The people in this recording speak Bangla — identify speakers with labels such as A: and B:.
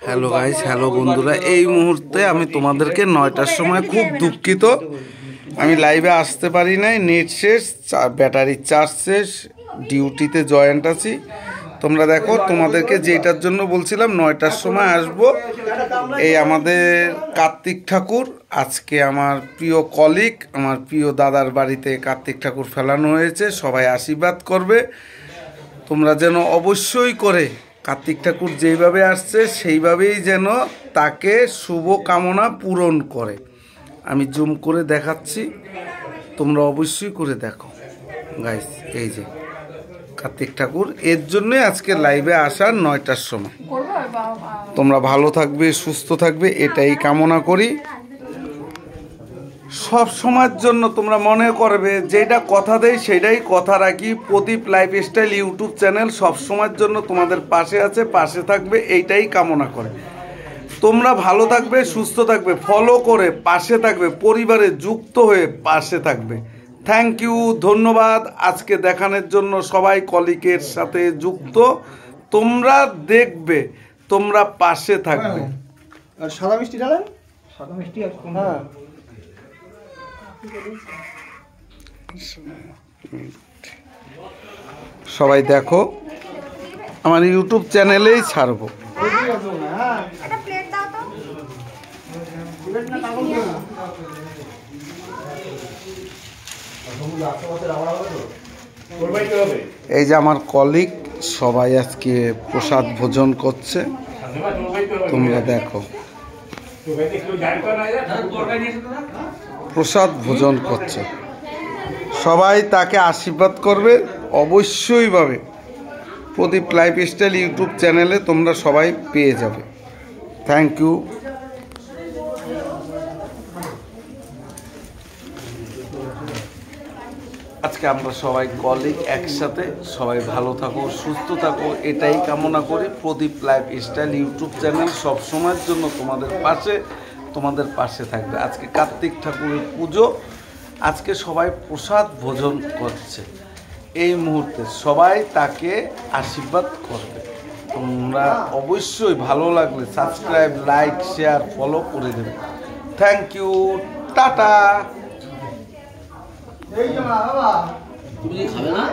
A: হ্যালো গাইস, হ্যালো বন্ধুরা। এই মুহূর্তে আমি তোমাদেরকে 9টার সময় খুব দুঃখিত, আমি লাইভে আসতে পারি নাই। নেট শেষ, ব্যাটারি চার্জ শেষ, ডিউটিতে জয়েন্ট আছি। তোমরা দেখো, তোমাদেরকে যেটার জন্য বলছিলাম 9টার সময় আসবো। এই আমাদের কার্তিক ঠাকুর, আজকে আমার প্রিয় কলিগ, আমার প্রিয় দাদার বাড়িতে কার্তিক ঠাকুর ফেলানো হয়েছে। সবাই আশীর্বাদ করবে। তোমরা যেন অবশ্যই করে কার্তিক ঠাকুর যেইভাবে আসছে সেইভাবেই যেন তাকে শুভ কামনা পূরণ করে। আমি জুম করে দেখাচ্ছি, তোমরা অবশ্যই করে দেখো গাইস। এই যে কার্তিক ঠাকুর, এর জন্যই আজকে লাইভে আসার 9টার সময়। তোমরা ভালো থাকবে, সুস্থ থাকবে, এটাই কামনা করি। সব সময়ের জন্য তোমরা মনে করবে যেটা কথা দেই সেটাই কথা রাখি। প্রদীপ লাইফস্টাইল ইউটিউব চ্যানেল সব সময়ের জন্য তোমাদের পাশে আছে, পাশে থাকবে, এইটাই কামনা করে। তোমরা ভালো থাকবে, সুস্থ থাকবে, ফলো করে পাশে থাকবে, পরিবারে যুক্ত হয়ে পাশে থাকবে। থ্যাংক ইউ, ধন্যবাদ আজকে দেখানোর জন্য। সবাই কলিকের সাথে যুক্ত, তোমরা দেখবে, তোমরা পাশে থাকবে।
B: আর সাদা মিষ্টি ডালেন, সাদা মিষ্টি। হ্যাঁ,
A: সবাই দেখো, আমার ইউটিউব চ্যানেলেই ছাড়বো। এই যে আমার কলিগ, সবাই আজকে প্রসাদ ভোজন করছে, তোমরা দেখো। প্রসাদ ভোজন করছে, সবাই তাকে আশীর্বাদ করবে অবশ্যই ভাবে। প্রদীপ লাইফস্টাইল ইউটিউব চ্যানেলে তোমরা সবাই পেয়ে যাবে। Thank you. আজকে আমরা সবাই কলিগ একসাথে, সবাই ভালো থাকো, সুস্থ থাকো, এটাই কামনা করি। প্রদীপ লাইফস্টাইল ইউটিউব চ্যানেল সবসময়ের জন্য তোমাদের পাশে থাকবে। আজকে কার্তিক ঠাকুরের পুজো, আজকে সবাই প্রসাদ ভোজন করছে। এই মুহূর্তে সবাই তাকে আশীর্বাদ করবে। তোমরা অবশ্যই ভালো লাগলে সাবস্ক্রাইব, লাইক, শেয়ার, ফলো করে দেবে। Thank you, tata.
C: তুমি খাবে না?